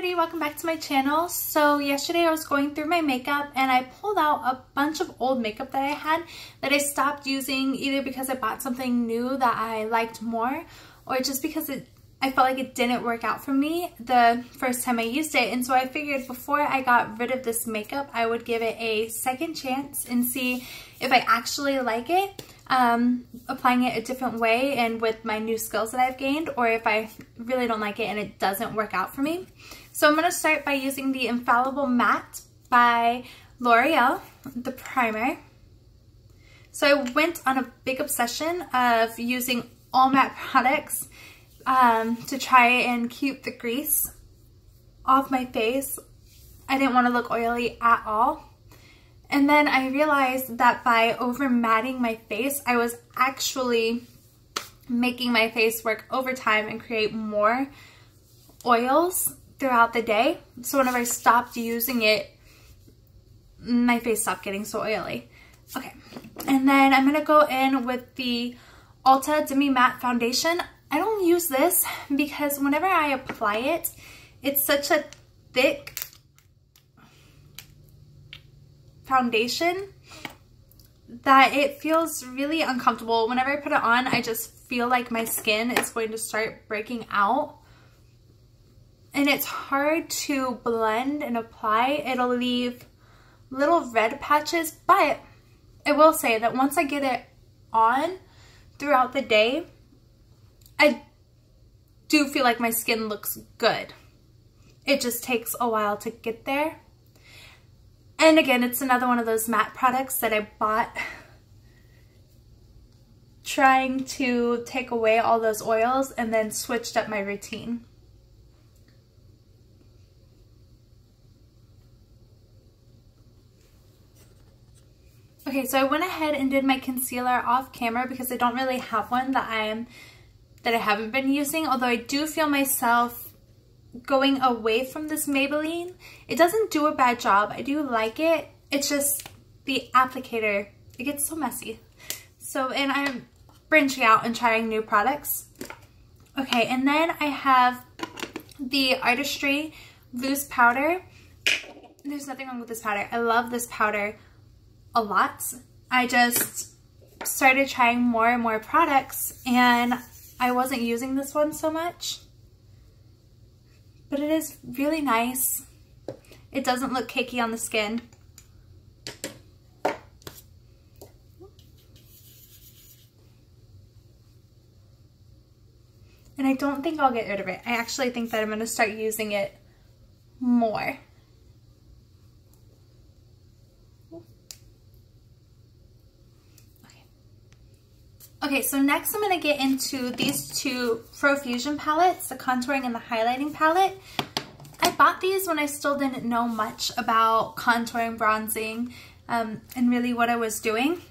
Everybody, welcome back to my channel. So yesterday I was going through my makeup and I pulled out a bunch of old makeup that I had that I stopped using, either because I bought something new that I liked more or just because I felt like it didn't work out for me the first time I used it. And so I figured before I got rid of this makeup, I would give it a second chance and see if I actually like it. Applying it a different way and with my new skills that I've gained, or if I really don't like it and it doesn't work out for me. So I'm going to start by using the Infallible Matte by Loreal, the primer. So I went on a big obsession of using all matte products to try and keep the grease off my face. I didn't want to look oily at all. And then I realized that by over matting my face, I was actually making my face work overtime and create more oils throughout the day. So whenever I stopped using it, my face stopped getting so oily. Okay, and then I'm gonna go in with the Ulta Demi-Matte Foundation. I don't use this because whenever I apply it, it's such a thick foundation that it feels really uncomfortable. Whenever I put it on, I just feel like my skin is going to start breaking out. And it's hard to blend and apply. It'll leave little red patches, but I will say that once I get it on throughout the day, I do feel like my skin looks good. It just takes a while to get there. And again, it's another one of those matte products that I bought trying to take away all those oils and then switched up my routine. Okay, so I went ahead and did my concealer off camera because I don't really have one that I haven't been using, although I do feel myself going away from this Maybelline. It doesn't do a bad job. I do like it. It's just the applicator, it gets so messy. So, and I'm branching out and trying new products. Okay, and then I have the Artistry loose powder. There's nothing wrong with this powder. I love this powder a lot. I just started trying more and more products and I wasn't using this one so much. But it is really nice. It doesn't look cakey on the skin. And I don't think I'll get rid of it. I actually think that I'm going to start using it more. Okay, so next I'm going to get into these two Profusion palettes, the contouring and the highlighting palette. I bought these when I still didn't know much about contouring, bronzing, and really what I was doing.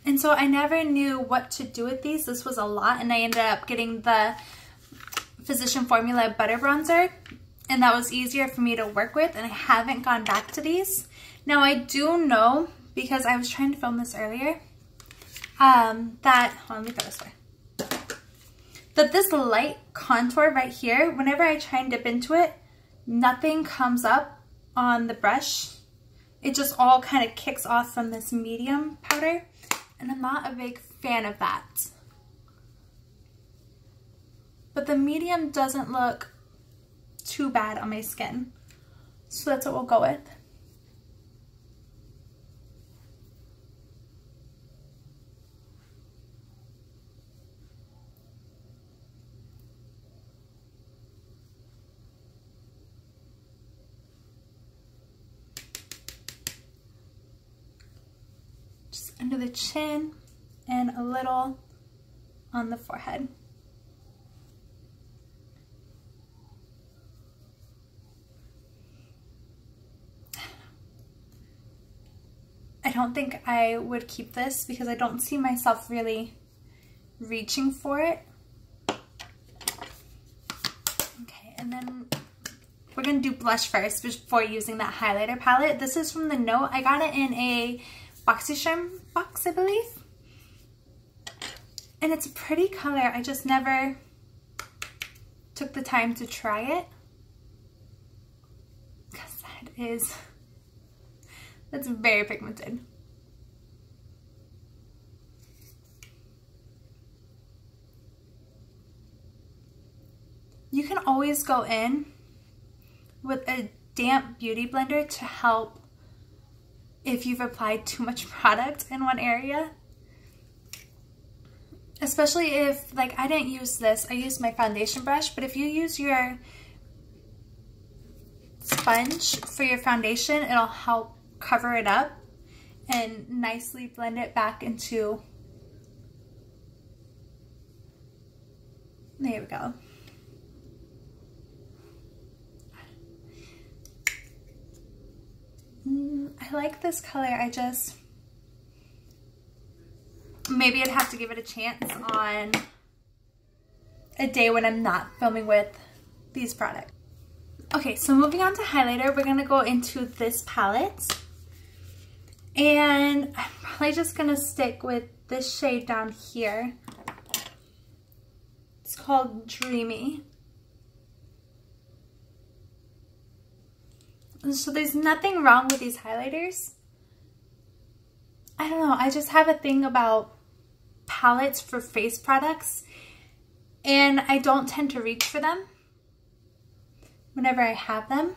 And so I never knew what to do with these. This was a lot, and I ended up getting the Physician Formula Butter Bronzer, and that was easier for me to work with, and I haven't gone back to these. Now I do know, because I was trying to film this earlier, that, hold on, let me throw this away. That this light contour right here, whenever I try and dip into it, nothing comes up on the brush. It just all kind of kicks off from this medium powder, and I'm not a big fan of that. But the medium doesn't look too bad on my skin, so that's what we'll go with. Under the chin and a little on the forehead. I don't think I would keep this because I don't see myself really reaching for it. Okay, and then we're gonna do blush first before using that highlighter palette. This is from the Note. I got it in a BoxyCharm box, I believe. And it's a pretty color. I just never took the time to try it. That's very pigmented. You can always go in with a damp beauty blender to help if you've applied too much product in one area. Especially if, like, I didn't use this, I used my foundation brush, but if you use your sponge for your foundation, it'll help cover it up and nicely blend it back into, there we go. I like this color. Maybe I'd have to give it a chance on a day when I'm not filming with these products. Okay, so moving on to highlighter, we're going to go into this palette. And I'm probably just going to stick with this shade down here. It's called Dreamy. So there's nothing wrong with these highlighters. I don't know, I just have a thing about palettes for face products, and I don't tend to reach for them whenever I have them.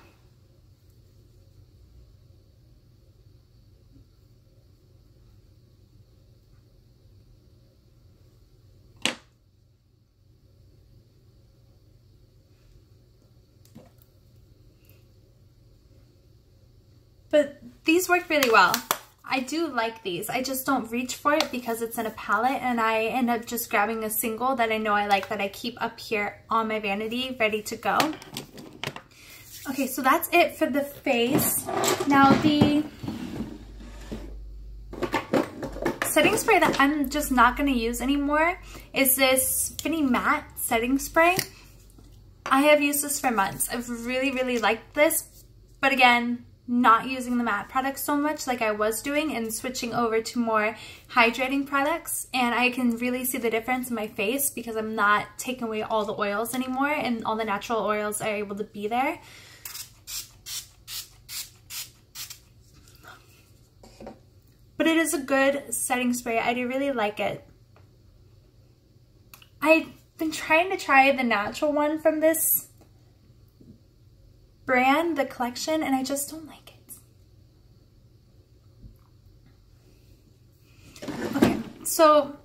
But these work really well. I do like these. I just don't reach for it because it's in a palette, and I end up just grabbing a single that I know I like, that I keep up here on my vanity ready to go. Okay, so that's it for the face. Now the setting spray that I'm just not going to use anymore is this demi-matte setting spray. I have used this for months. I've really liked this, but again, not using the matte products so much like I was doing and switching over to more hydrating products, and I can really see the difference in my face because I'm not taking away all the oils anymore and all the natural oils are able to be there. But it is a good setting spray. I do really like it. I've been trying to try the natural one from this brand, the collection, and I just don't like it. Okay, so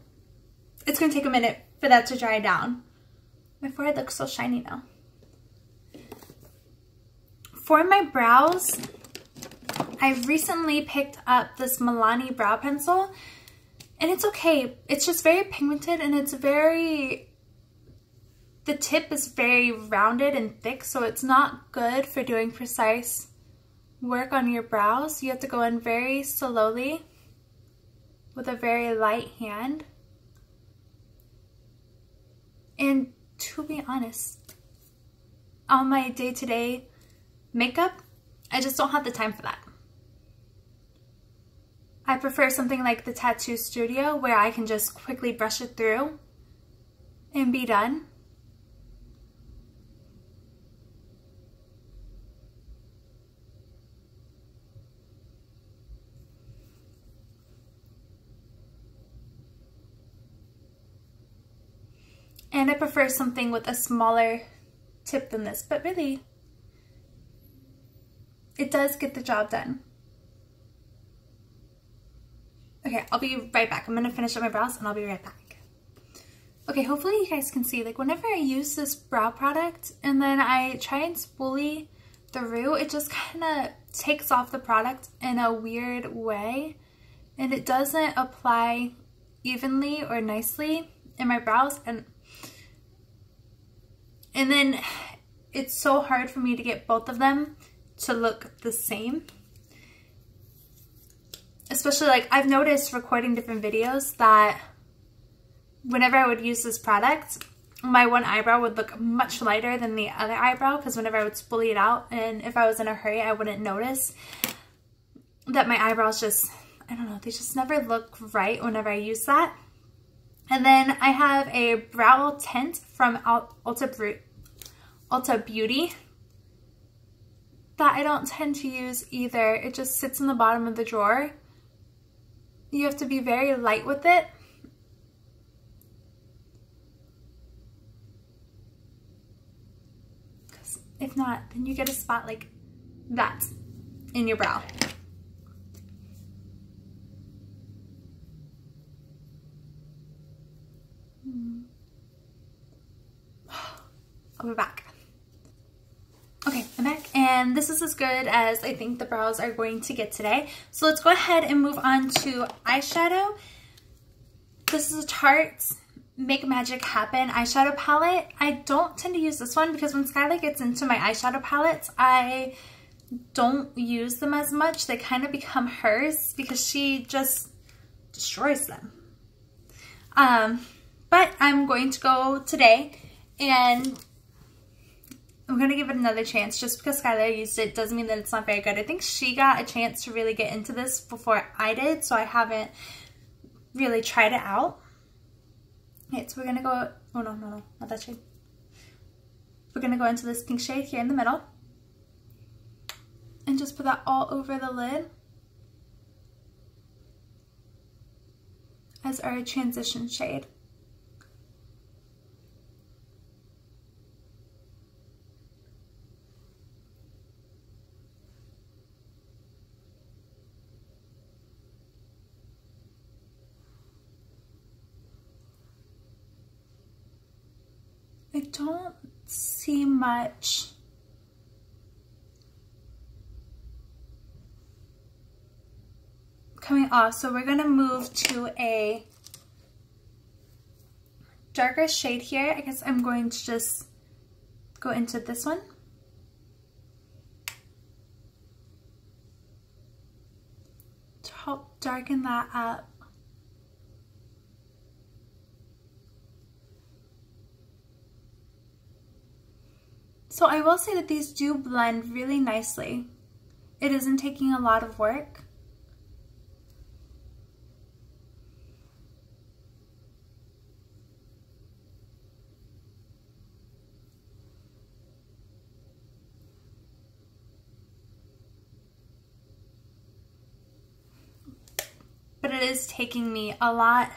it's gonna take a minute for that to dry down. My forehead looks so shiny now. For my brows, I've recently picked up this Milani brow pencil, and it's okay. It's just very pigmented, and it's very, the tip is very rounded and thick, so it's not good for doing precise work on your brows. You have to go in very slowly with a very light hand. And to be honest, on my day-to-day makeup, I just don't have the time for that. I prefer something like the Tattoo Studio where I can just quickly brush it through and be done. And I prefer something with a smaller tip than this, but really, it does get the job done. Okay, I'll be right back. I'm gonna finish up my brows and I'll be right back. Okay, hopefully you guys can see, like whenever I use this brow product and then I try and spoolie through, it just kind of takes off the product in a weird way, and it doesn't apply evenly or nicely in my brows, and then it's so hard for me to get both of them to look the same. Especially, like, I've noticed recording different videos that whenever I would use this product, my one eyebrow would look much lighter than the other eyebrow, because whenever I would spoolie it out, and if I was in a hurry, I wouldn't notice that my eyebrows just, I don't know, they just never look right whenever I use that. And then I have a brow tint from Ulta Beauty. that I don't tend to use either. It just sits in the bottom of the drawer. You have to be very light with it. Because if not, then you get a spot like that in your brow. I'll be back. Okay, I'm back, and this is as good as I think the brows are going to get today. So let's go ahead and move on to eyeshadow. This is a Tarte Make Magic Happen eyeshadow palette. I don't tend to use this one because when Skylar gets into my eyeshadow palettes, I don't use them as much. They kind of become hers because she just destroys them. But I'm going to go today, and I'm going to give it another chance. Just because Skylar used it doesn't mean that it's not very good. I think she got a chance to really get into this before I did, so I haven't really tried it out. Okay, so we're going to go, oh no, not that shade. We're going to go into this pink shade here in the middle and just put that all over the lid as our transition shade. I don't see much coming off, so we're going to move to a darker shade here. I guess I'm going to just go into this one. To help darken that up. So I will say that these do blend really nicely. It isn't taking a lot of work. But it is taking me a lot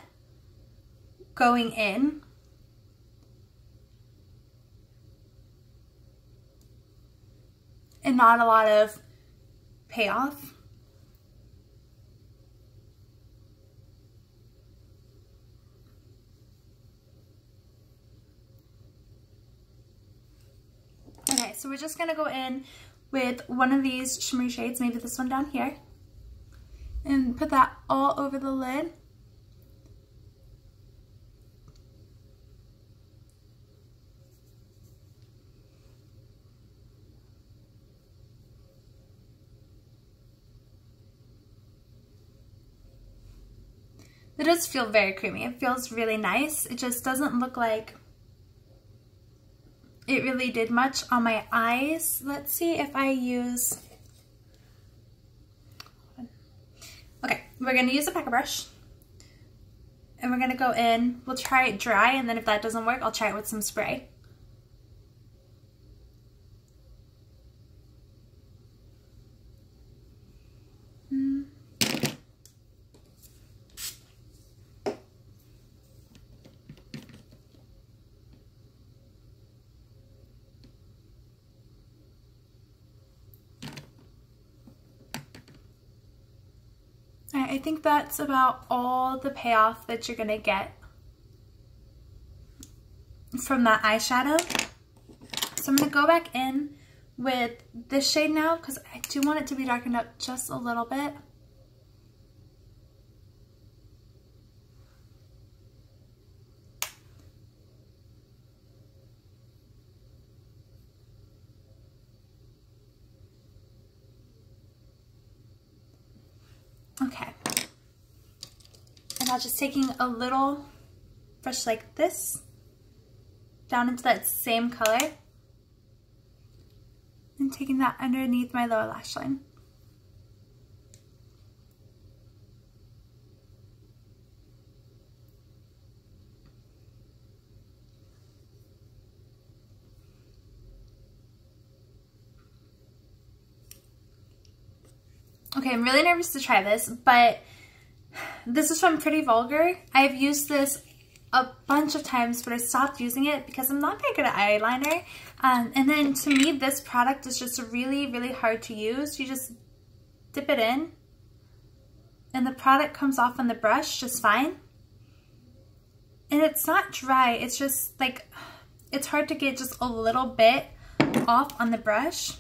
going in. And not a lot of payoff. Okay, so we're just gonna go in with one of these shimmery shades, maybe this one down here, and put that all over the lid. It does feel very creamy. It feels really nice. It just doesn't look like it really did much on my eyes. Let's see if I use... Okay, we're going to use a packer brush. And we're going to go in. We'll try it dry, and then if that doesn't work, I'll try it with some spray. I think that's about all the payoff that you're gonna get from that eyeshadow. So I'm gonna go back in with this shade now because I do want it to be darkened up just a little bit. Okay, and now just taking a little brush like this down into that same color and taking that underneath my lower lash line. Okay, I'm really nervous to try this, but this is from Pretty Vulgar. I've used this a bunch of times, but I stopped using it because I'm not very good at eyeliner. And then to me, this product is just really, really hard to use. You just dip it in and the product comes off on the brush just fine. And it's not dry, it's just like, it's hard to get just a little bit off on the brush.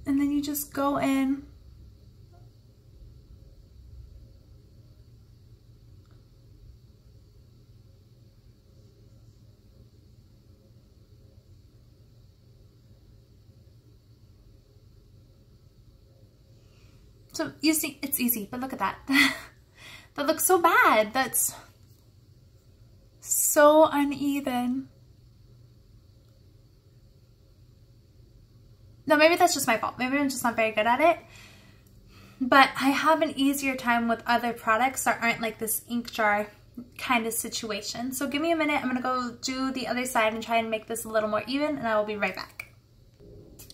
And then you just go in. So you see, it's easy, but look at that. That looks so bad. That's so uneven. No, maybe that's just my fault. Maybe I'm just not very good at it. But I have an easier time with other products that aren't like this ink jar kind of situation. So give me a minute. I'm going to go do the other side and try and make this a little more even, and I will be right back.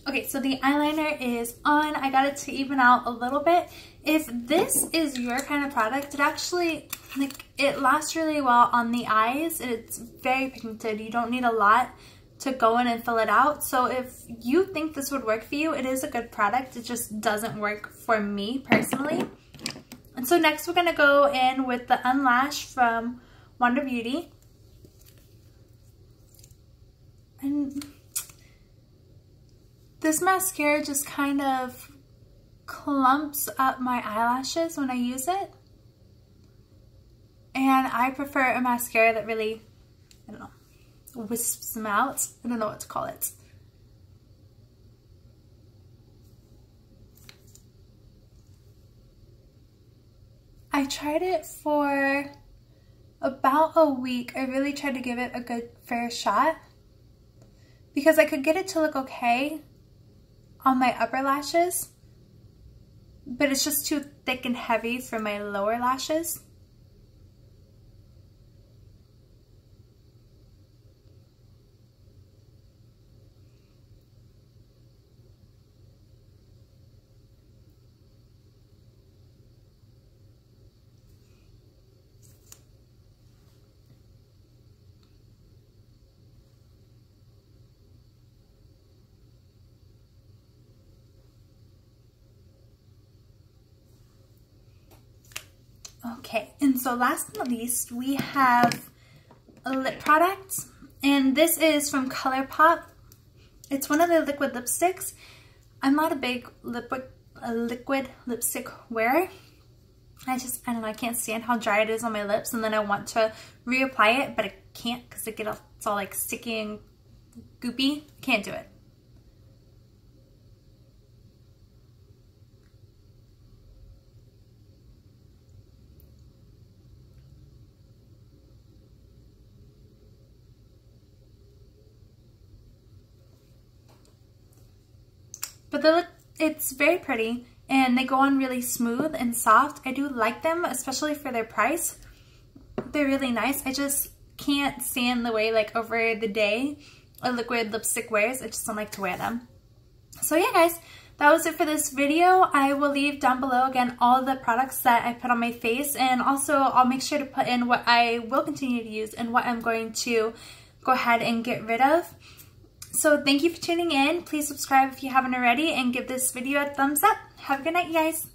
Okay, so the eyeliner is on. I got it to even out a little bit. If this is your kind of product, it actually, like, it lasts really well on the eyes. It's very pigmented. You don't need a lot to go in and fill it out. So if you think this would work for you, it is a good product. It just doesn't work for me personally. And so next we're going to go in with the Unlash from Wonder Beauty. And this mascara just kind of clumps up my eyelashes when I use it. And I prefer a mascara that really, I don't know, wisps them out. I don't know what to call it. I tried it for about a week. I really tried to give it a good fair shot because I could get it to look okay on my upper lashes, but it's just too thick and heavy for my lower lashes. Okay, and so last but not least, we have a lip product, and this is from Colorpop. It's one of the liquid lipsticks. I'm not a big liquid lipstick wearer. I don't know, I can't stand how dry it is on my lips, and then I want to reapply it, but I can't because it's all like sticky and goopy. Can't do it. But it's very pretty, and they go on really smooth and soft. I do like them, especially for their price. They're really nice. I just can't stand the way, like, over the day a liquid lipstick wears. I just don't like to wear them. So yeah, guys, that was it for this video. I will leave down below, again, all the products that I put on my face, and also I'll make sure to put in what I will continue to use and what I'm going to go ahead and get rid of. So thank you for tuning in. Please subscribe if you haven't already and give this video a thumbs up. Have a good night, you guys.